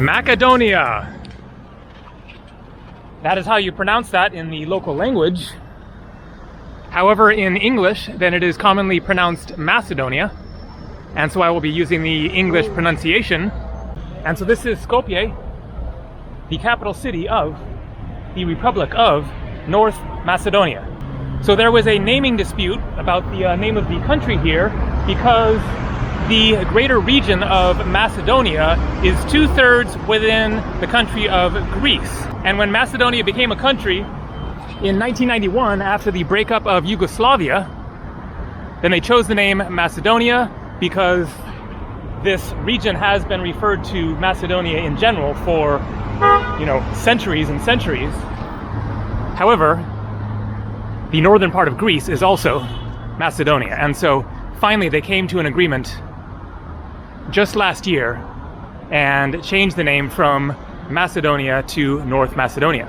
Macedonia. That is how you pronounce that in the local language. However, in English, then it is commonly pronounced Macedonia. And so I will be using the English pronunciation. And so this is Skopje, the capital city of the Republic of North Macedonia. So there was a naming dispute about the name of the country here because the greater region of Macedonia is 2/3 within the country of Greece. And when Macedonia became a country in 1991, after the breakup of Yugoslavia, then they chose the name Macedonia because this region has been referred to Macedonia in general for, centuries and centuries. However, the northern part of Greece is also Macedonia. And so finally they came to an agreement just last year and changed the name from Macedonia to North Macedonia.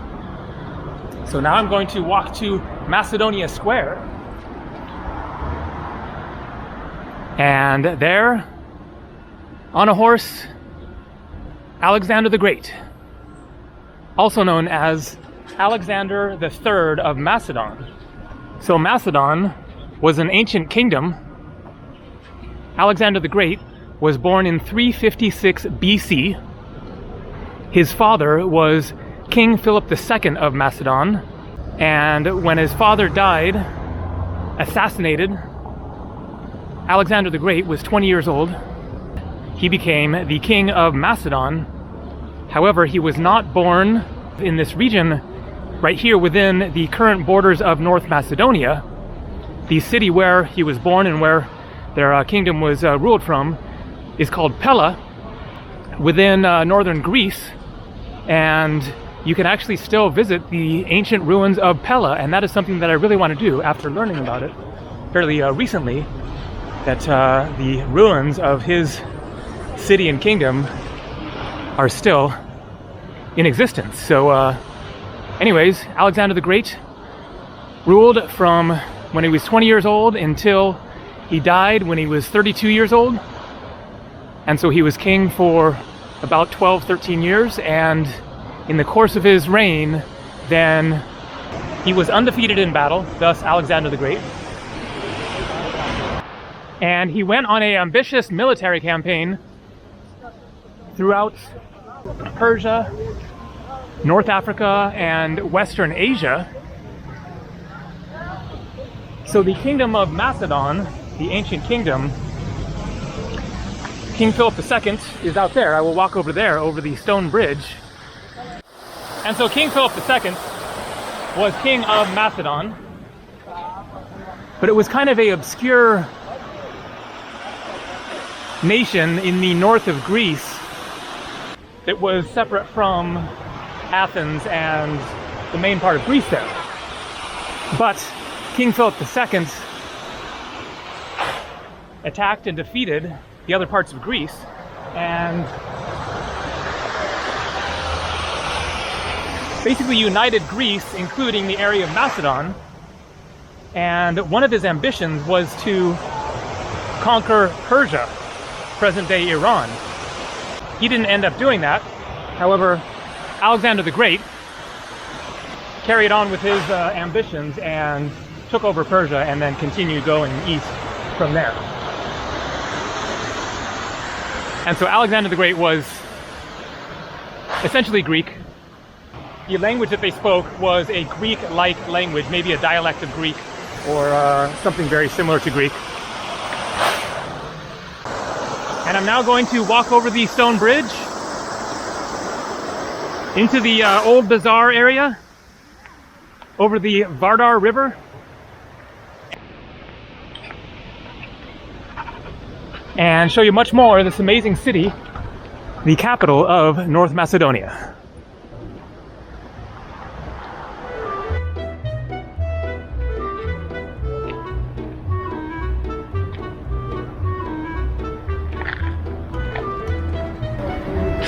So now I'm going to walk to Macedonia Square. And there, on a horse, Alexander the Great, also known as Alexander III of Macedon. So Macedon was an ancient kingdom. Alexander the Great was born in 356 BC. His father was King Philip II of Macedon, and when his father died, assassinated, Alexander the Great was 20 years old. He became the king of Macedon. However, he was not born in this region right here within the current borders of North Macedonia. The city where he was born and where their kingdom was ruled from is called Pella, within northern Greece, and you can actually still visit the ancient ruins of Pella, and that is something that I really want to do after learning about it fairly recently, that the ruins of his city and kingdom are still in existence. So anyways, Alexander the Great ruled from when he was 20 years old until he died when he was 32 years old. And so he was king for about 12, 13 years, and in the course of his reign, then he was undefeated in battle, thus Alexander the Great. And he went on an ambitious military campaign throughout Persia, North Africa, and Western Asia. So the kingdom of Macedon, the ancient kingdom, King Philip II is out there. I will walk over there, over the stone bridge. And so King Philip II was king of Macedon, but it was kind of an obscure nation in the north of Greece that was separate from Athens and the main part of Greece there. But King Philip II attacked and defeated the other parts of Greece, and basically united Greece, including the area of Macedon. And one of his ambitions was to conquer Persia, present-day Iran. He didn't end up doing that. However, Alexander the Great carried on with his ambitions and took over Persia and then continued going east from there. And so Alexander the Great was essentially Greek. The language that they spoke was a Greek-like language, maybe a dialect of Greek or something very similar to Greek. And I'm now going to walk over the stone bridge into the old bazaar area, over the Vardar River. And show you much more of this amazing city, the capital of North Macedonia.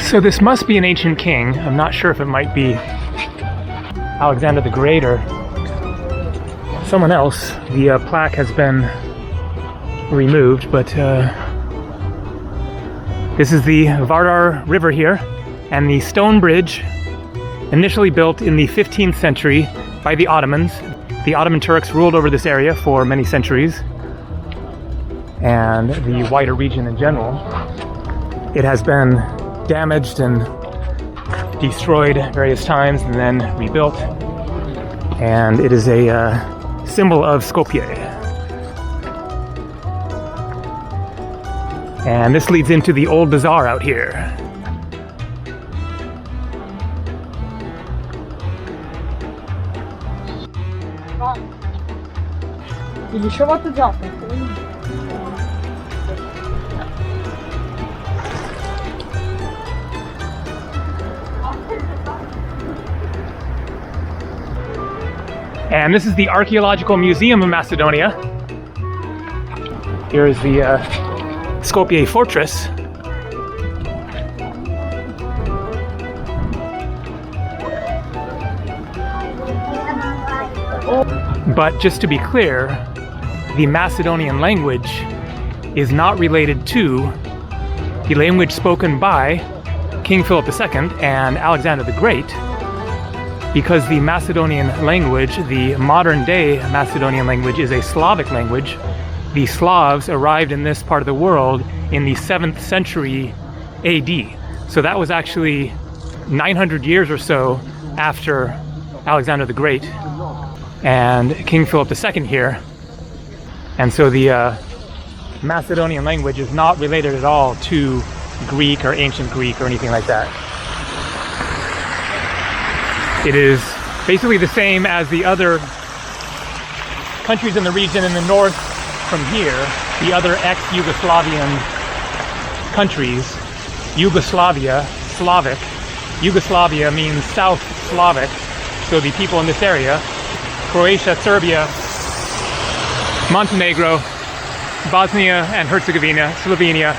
So this must be an ancient king. I'm not sure if it might be Alexander the Great or someone else. The plaque has been removed, but this is the Vardar River here. And the stone bridge, initially built in the 15th century by the Ottomans. The Ottoman Turks ruled over this area for many centuries, and the wider region in general. It has been damaged and destroyed various times and then rebuilt, and it is a symbol of Skopje. And this leads into the old bazaar out here. And this is the Archaeological Museum of Macedonia. Here is the Scorpio Fortress. But just to be clear, the Macedonian language is not related to the language spoken by King Philip II and Alexander the Great, because the Macedonian language, the modern day Macedonian language, is a Slavic language. The Slavs arrived in this part of the world in the 7th century AD. So that was actually 900 years or so after Alexander the Great and King Philip II here. And so the Macedonian language is not related at all to Greek or ancient Greek or anything like that. It is basically the same as the other countries in the region in the north from here, the other ex-Yugoslavian countries. Yugoslavia, Slavic. Yugoslavia means South Slavic, so the people in this area. Croatia, Serbia, Montenegro, Bosnia and Herzegovina, Slovenia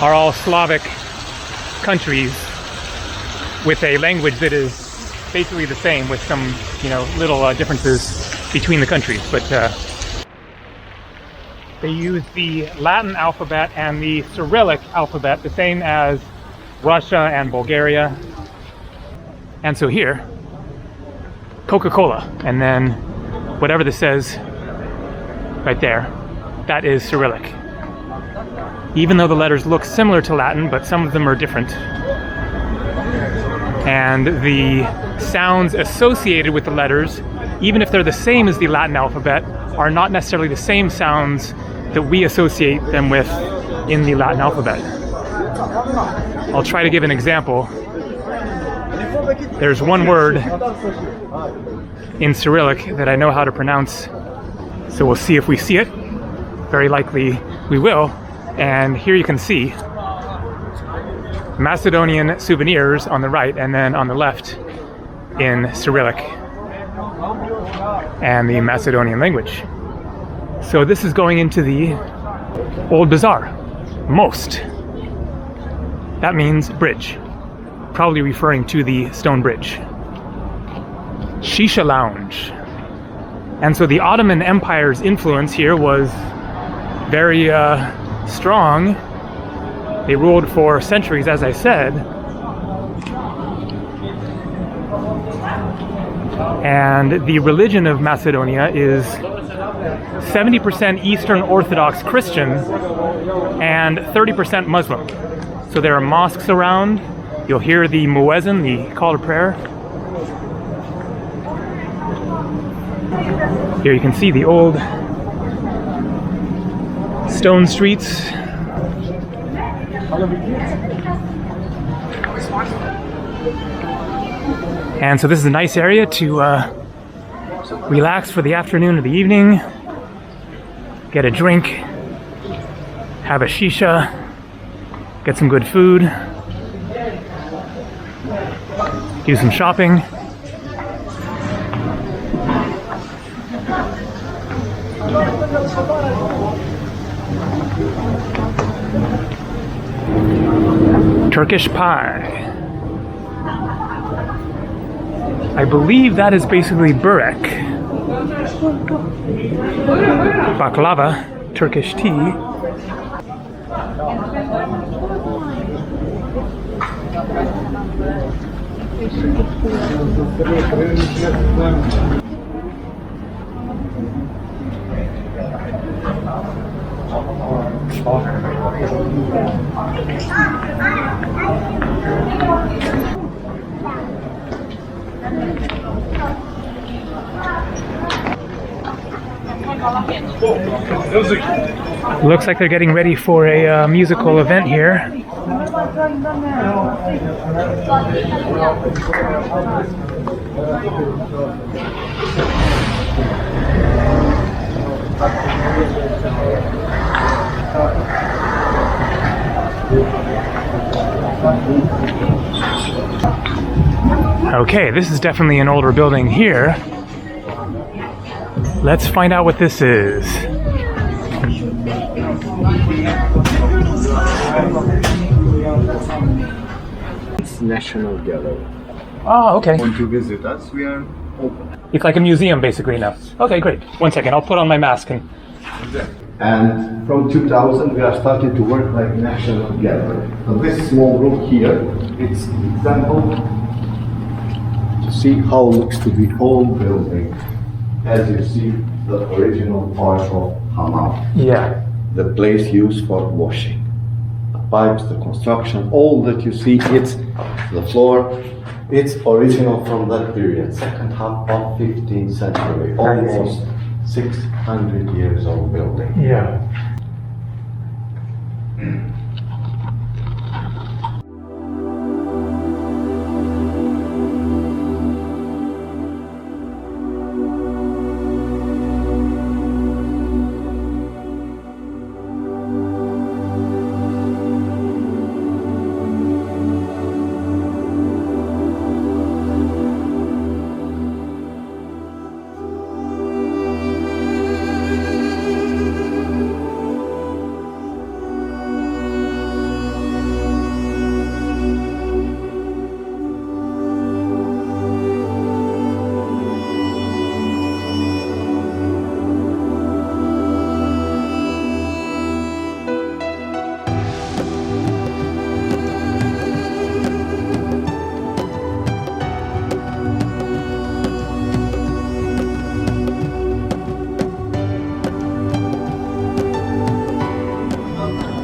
are all Slavic countries with a language that is basically the same, with some, little differences between the countries. But they use the Latin alphabet and the Cyrillic alphabet, the same as Russia and Bulgaria. And so here, Coca-Cola, and then whatever this says right there, that is Cyrillic. Even though the letters look similar to Latin, but some of them are different. And the sounds associated with the letters, even if they're the same as the Latin alphabet, are not necessarily the same sounds that we associate them with in the Latin alphabet. I'll try to give an example. There's one word in Cyrillic that I know how to pronounce, so we'll see if we see it. Very likely we will. And here you can see Macedonian souvenirs on the right, and then on the left in Cyrillic and the Macedonian language. So this is going into the Old Bazaar. Most. That means bridge. Probably referring to the stone bridge. Shisha Lounge. And so the Ottoman Empire's influence here was very strong. They ruled for centuries, as I said. And the religion of Macedonia is 70% Eastern Orthodox Christian and 30% Muslim. So there are mosques around. You'll hear the muezzin, the call to prayer. Here you can see the old stone streets. And so this is a nice area to relax for the afternoon or the evening, get a drink, have a shisha, get some good food, do some shopping. Turkish pie. I believe that is basically burek. Baklava, Turkish tea. Looks like they're getting ready for a musical event here. Okay, this is definitely an older building here. Let's find out what this is. It's National Gallery. Oh, okay. Want to visit us? We are open. It's like a museum basically now. Okay, great. One second, I'll put on my mask And from 2000 we are starting to work like National Gallery. So this small room here, it's example to see how it looks to be whole building. As you see, the original part of hammam. Yeah. The place used for washing. The pipes, the construction, all that you see, it's the floor. It's original from that period, second half of 15th century, almost 600 years old building. Yeah.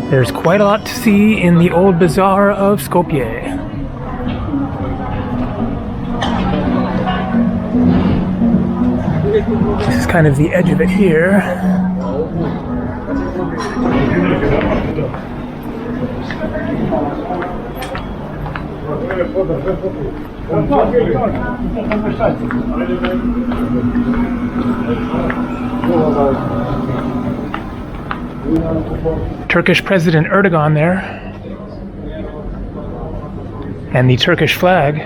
There's quite a lot to see in the old bazaar of Skopje. This is kind of the edge of it here. Turkish President Erdogan there, and the Turkish flag.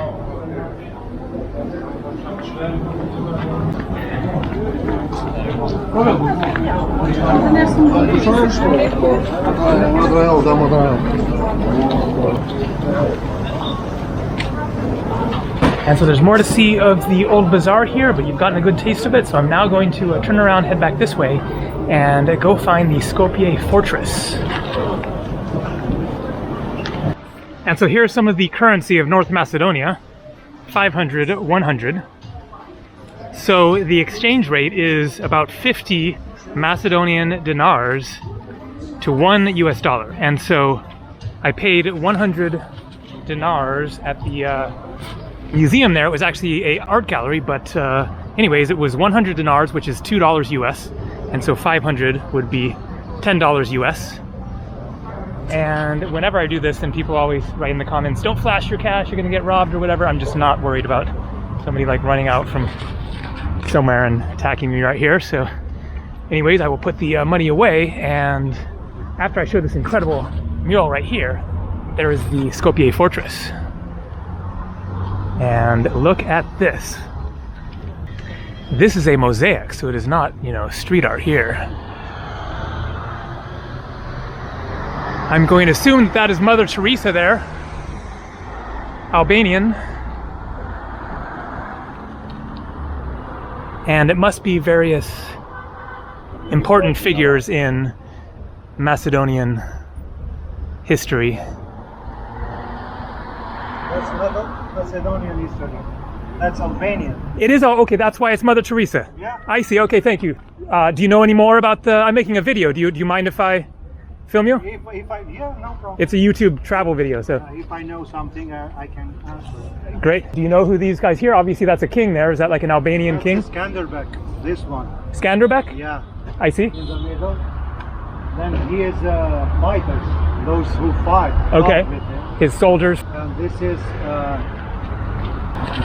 And so there's more to see of the old bazaar here, but you've gotten a good taste of it, so I'm now going to turn around, head back this way, and go find the Scorpio Fortress. And so here's some of the currency of North Macedonia, 500, 100. So the exchange rate is about 50 Macedonian dinars to $1 US. And so I paid 100 dinars at the museum there. It was actually a art gallery, but anyways, it was 100 dinars, which is $2 US. And so 500 would be $10 US. And whenever I do this, then people always write in the comments, don't flash your cash, you're gonna get robbed or whatever. I'm just not worried about somebody like running out from somewhere and attacking me right here. So anyways, I will put the money away, and after I show this incredible mural right here, there is the Skopje Fortress. And look at this. This is a mosaic, so it is not, street art here. I'm going to assume that is Mother Teresa there, Albanian. And it must be various important figures in Macedonian history. is Macedonian history. That's Albanian. It is, oh, okay, that's why it's Mother Teresa. Yeah. I see, okay, thank you. Do you know any more about the, I'm making a video, do you mind if I film you? If I, yeah, no problem. It's a YouTube travel video, so. If I know something, I can answer. Great. Do you know who these guys here? Obviously that's a king there. Is that like an Albanian king? Skanderbeg, this one. Skanderbeg? Yeah. I see. In the middle. Then he is fighters, those who fight. Okay. With him. His soldiers. And this is,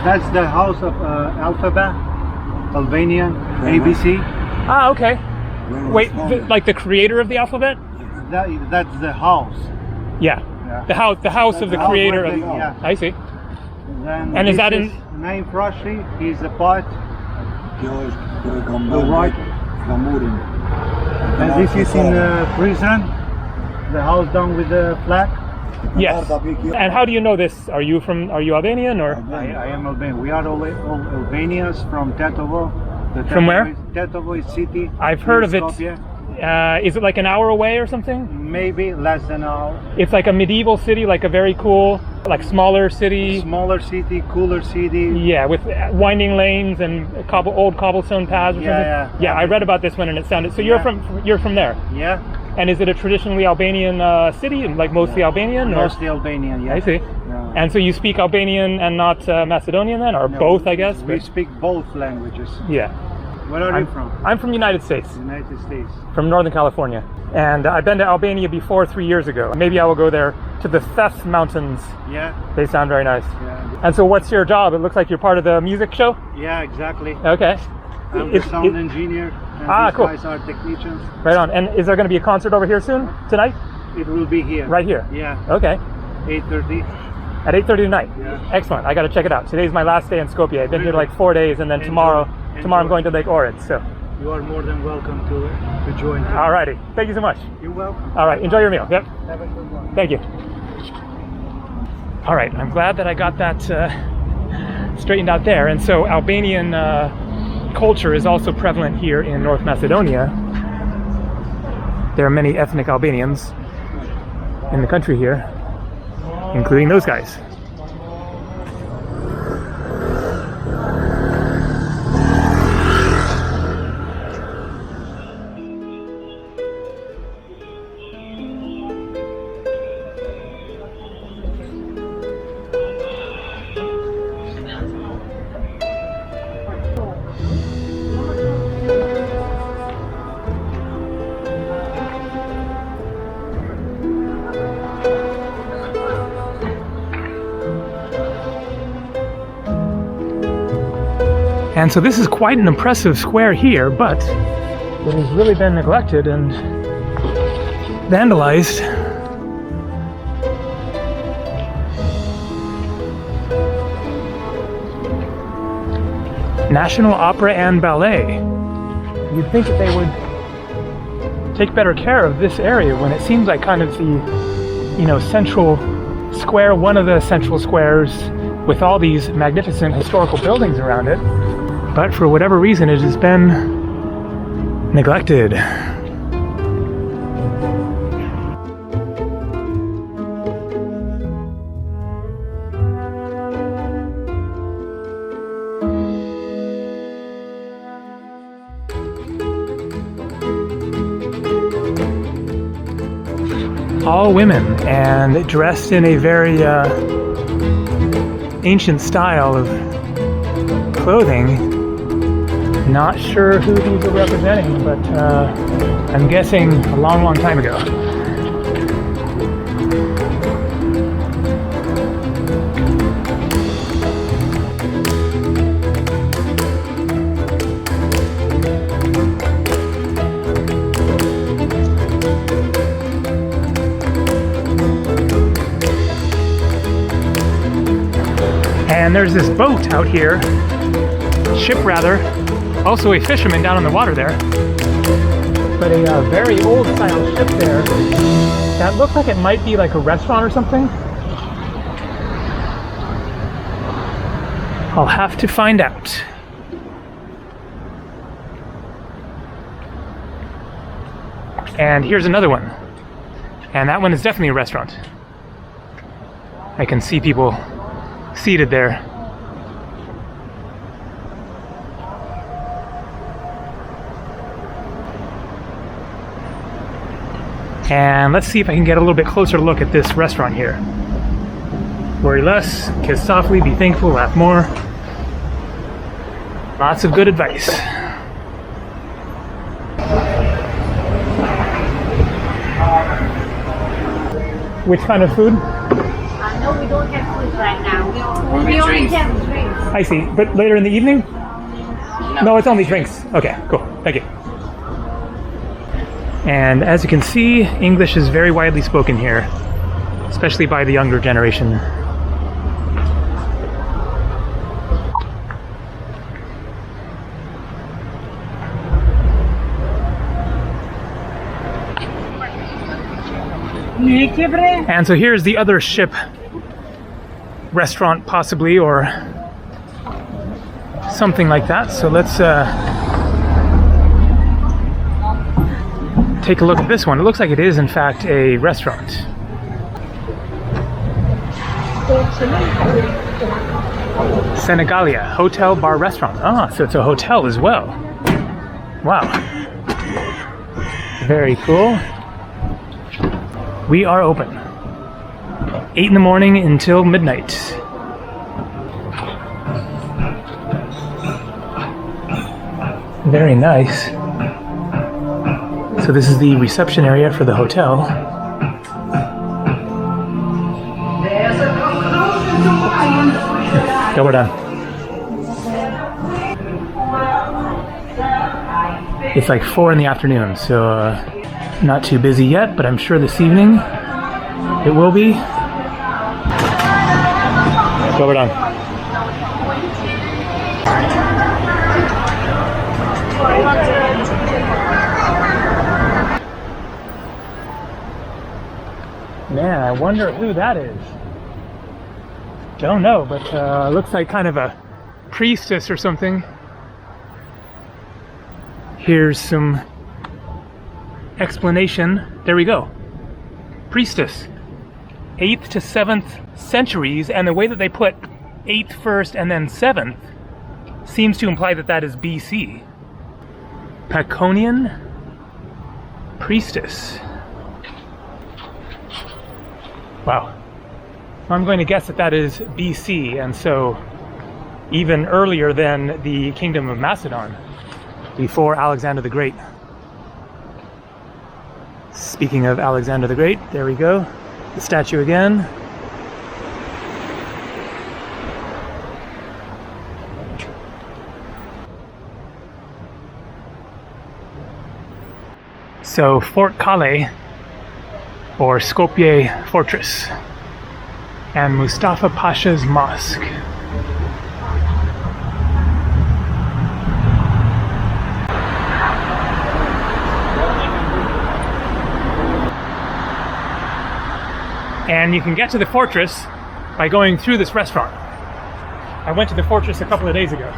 that's the house of alphabet, Albanian, ABC. Ah, okay. Wait, like the creator of the alphabet? That's the house. Yeah. The house of the creator of. Yeah. I see. Then And is that in? Name Frashi, he's a poet. Right. And this is in prison, the house down with the flag. Yes. And how do you know this? Are you Albanian or? I am Albanian. We are all Albanians from Tetovo. From where? Tetovo is city. I've heard of it. Skopje. Is it like an hour away or something? Maybe less than an hour. It's like a medieval city, like a very cool, like smaller city. Smaller city, cooler city. Yeah, with winding lanes and old cobblestone paths or something. Yeah. I read about this one and it sounded. So you're from there. Yeah. And is it a traditionally Albanian city, like mostly Albanian? Mostly Albanian, yeah. I see. Yeah. And so you speak Albanian and not Macedonian then, or No, both, I guess? We speak both languages. Yeah. Where are you from? I'm from the United States, United States. from Northern California. And I've been to Albania before 3 years ago. Maybe I will go there to the Theth Mountains. Yeah. They sound very nice. Yeah. And so what's your job? It looks like you're part of the music show? Yeah, exactly. Okay. I'm the sound engineer. And these cool. guys are technicians. Right on. And is there going to be a concert over here soon? Tonight? It will be here. Right here? Yeah. Okay. 8:30. At 8:30 tonight? Yeah. Excellent. I got to check it out. Today's my last day in Skopje. I've been here like 4 days, and then tomorrow I'm going to Lake Ohrid. So. You are more than welcome to join. Alrighty. Thank you so much. You're welcome. All right. Enjoy your meal. Yep. Have a good one. Thank you. All right. I'm glad that I got that straightened out there. And so Albanian culture is also prevalent here in North Macedonia. There are many ethnic Albanians in the country here, including those guys. And so this is quite an impressive square here, but it has really been neglected and vandalized. National Opera and Ballet. You'd think that they would take better care of this area when it seems like kind of the, central square, one of the central squares with all these magnificent historical buildings around it. But for whatever reason, it has been neglected. All women and dressed in a very ancient style of clothing. Not sure who these are representing, but I'm guessing a long, long time ago. And there's this boat out here, ship rather, also a fisherman down on the water there, but a very old style ship there that looks like it might be like a restaurant or something. I'll have to find out. And here's another one, and that one is definitely a restaurant. I can see people seated there. And let's see if I can get a little bit closer look at this restaurant here. Worry less, kiss softly, be thankful, laugh more. Lots of good advice. Which kind of food? No, we don't have food right now. We only have drinks. I see. But later in the evening? No, it's only drinks. Okay, cool. Thank you. And as you can see, English is very widely spoken here, especially by the younger generation. And so here's the other ship restaurant, possibly, or something like that. So let's take a look at this one. It looks like it is, in fact, a restaurant. Senegalia, hotel, bar, restaurant. Ah, so it's a hotel as well. Wow. Very cool. We are open. 8 in the morning until midnight. Very nice. So this is the reception area for the hotel. Yeah, we're done. It's like 4 in the afternoon, so not too busy yet, but I'm sure this evening it will be. So we're done. Man, I wonder who that is. Don't know, but looks like kind of a priestess or something. Here's some explanation. There we go. Priestess. 8th to 7th centuries, and the way that they put 8th first and then 7th seems to imply that that is BC. Paconian priestess. Wow. I'm going to guess that that is BC, and so even earlier than the Kingdom of Macedon, before Alexander the Great. Speaking of Alexander the Great, there we go. The statue again. So Fort Calais, or Skopje Fortress, and Mustafa Pasha's Mosque. And you can get to the fortress by going through this restaurant. I went to the fortress a couple of days ago.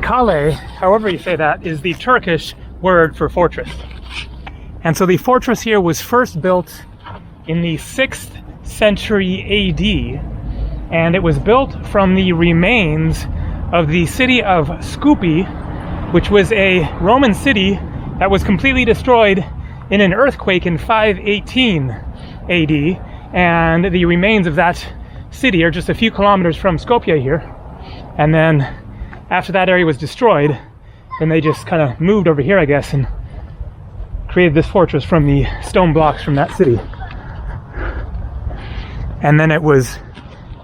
Calais, however you say that, is the Turkish word for fortress. And so the fortress here was first built in the 6th century AD, and it was built from the remains of the city of Skopje, which was a Roman city that was completely destroyed in an earthquake in 518 AD, and the remains of that city are just a few kilometers from Skopje here. And then after that area was destroyed, then they just kind of moved over here, I guess, and created this fortress from the stone blocks from that city. And then it was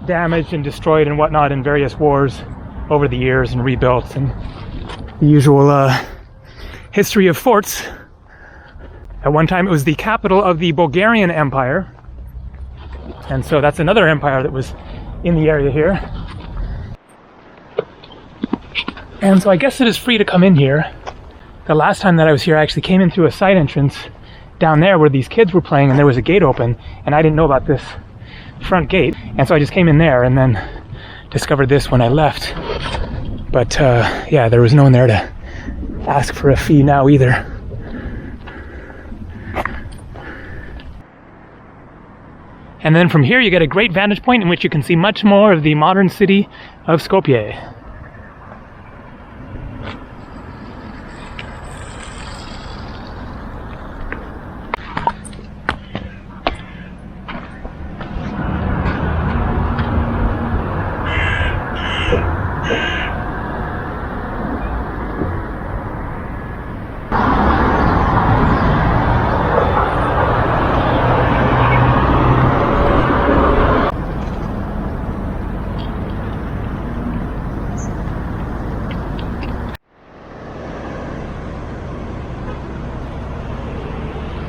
damaged and destroyed and whatnot in various wars over the years and rebuilt, and the usual history of forts. At one time it was the capital of the Bulgarian Empire, and so that's another empire that was in the area here. And so I guess it is free to come in here. The last time that I was here, I actually came in through a side entrance down there where these kids were playing, and there was a gate open, and I didn't know about this front gate, and so I just came in there and then discovered this when I left. But yeah, there was no one there to ask for a fee now either. And then from here you get a great vantage point in which you can see much more of the modern city of Skopje.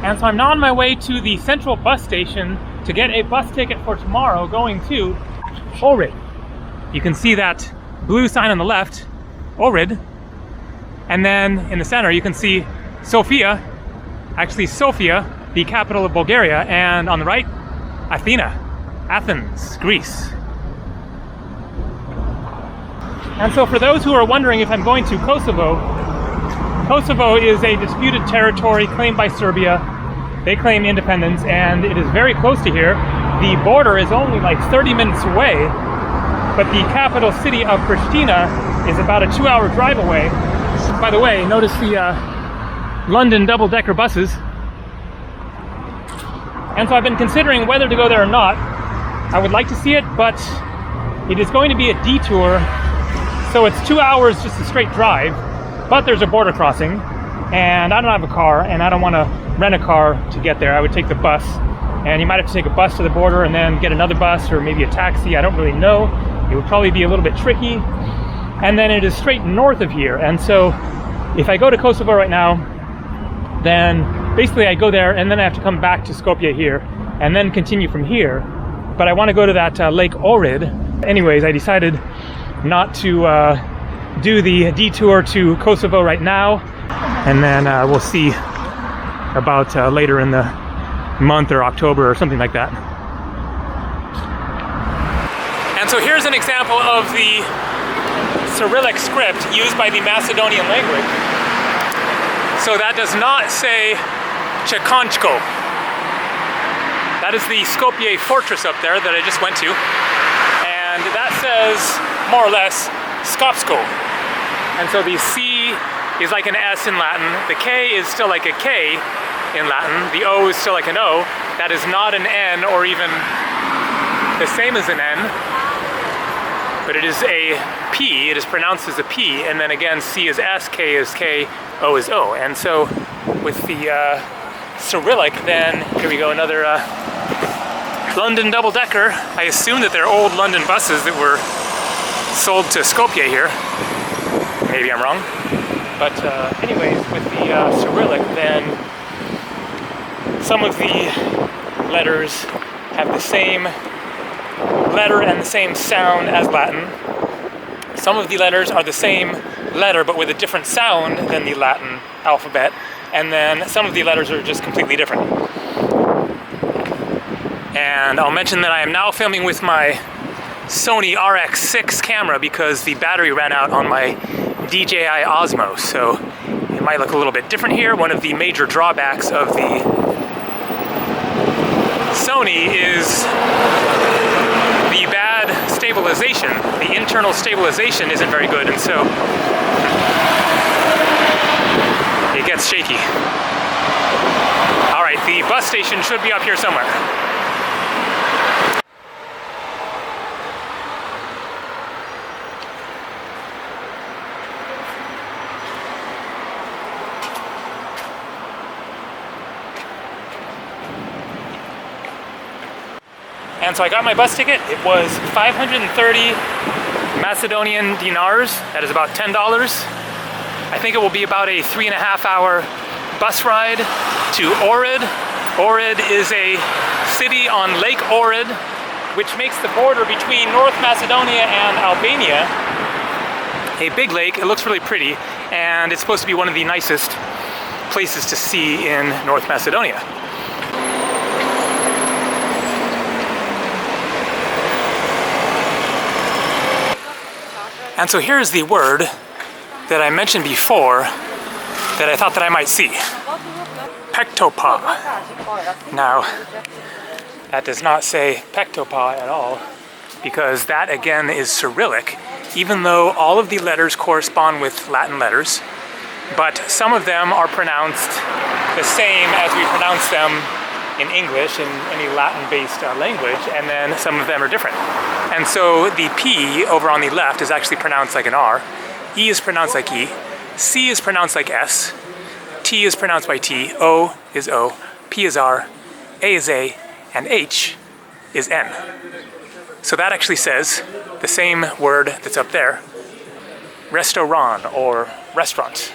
And so I'm now on my way to the central bus station to get a bus ticket for tomorrow going to Ohrid. You can see that blue sign on the left, Ohrid, and then in the center you can see Sofia, actually Sofia, the capital of Bulgaria, and on the right, Athens, Greece. And so for those who are wondering if I'm going to Kosovo, Kosovo is a disputed territory claimed by Serbia. They claim independence, and it is very close to here. The border is only like 30 minutes away, but the capital city of Pristina is about a 2-hour drive away. By the way, notice the London double-decker buses. And so I've been considering whether to go there or not. I would like to see it, but it is going to be a detour, so it's 2 hours just a straight drive, but there's a border crossing, and I don't have a car, and I don't want to rent a car to get there. I would take the bus, and you might have to take a bus to the border and then get another bus or maybe a taxi. I don't really know. It would probably be a little bit tricky. And then it is straight north of here, and so if I go to Kosovo right now, then basically I go there and then I have to come back to Skopje here and then continue from here. But I want to go to that Lake Ohrid. Anyways, I decided not to do the detour to Kosovo right now, and then we'll see about later in the month or October or something like that. And so here's an example of the Cyrillic script used by the Macedonian language. So that does not say Chekonchko. That is the Scorpio Fortress up there that I just went to. And that says, more or less, Skopsko. And so the C is like an S in Latin. The K is still like a K in Latin. The O is still like an O. That is not an N or even the same as an N, but it is a P. It is pronounced as a P, and then again C is S, K is K, O is O. And so with the Cyrillic, then here we go, another London double-decker. I assume that they're old London buses that were sold to Skopje here. Maybe I'm wrong. But anyways, with the Cyrillic, then some of the letters have the same letter and the same sound as Latin. Some of the letters are the same letter but with a different sound than the Latin alphabet. And then some of the letters are just completely different. And I'll mention that I am now filming with my Sony RX6 camera because the battery ran out on my DJI Osmo, so it might look a little bit different here. One of the major drawbacks of the Sony is the bad stabilization. The internal stabilization isn't very good, and so it gets shaky. All right, the bus station should be up here somewhere. And so I got my bus ticket. It was 530 Macedonian dinars. That is about $10. I think it will be about a 3.5-hour bus ride to Ohrid. Ohrid is a city on Lake Ohrid, which makes the border between North Macedonia and Albania. A big lake. It looks really pretty, and it's supposed to be one of the nicest places to see in North Macedonia. And so here's the word that I mentioned before that I thought that I might see. Pectopa. Now, that does not say pectopa at all, because that again is Cyrillic, even though all of the letters correspond with Latin letters, but some of them are pronounced the same as we pronounce them in English, in any Latin-based language, and then some of them are different. And so the P over on the left is actually pronounced like an R, E is pronounced like E, C is pronounced like S, T is pronounced by T, O is O, P is R, A is A, and H is N. So that actually says the same word that's up there, restaurant or restaurant.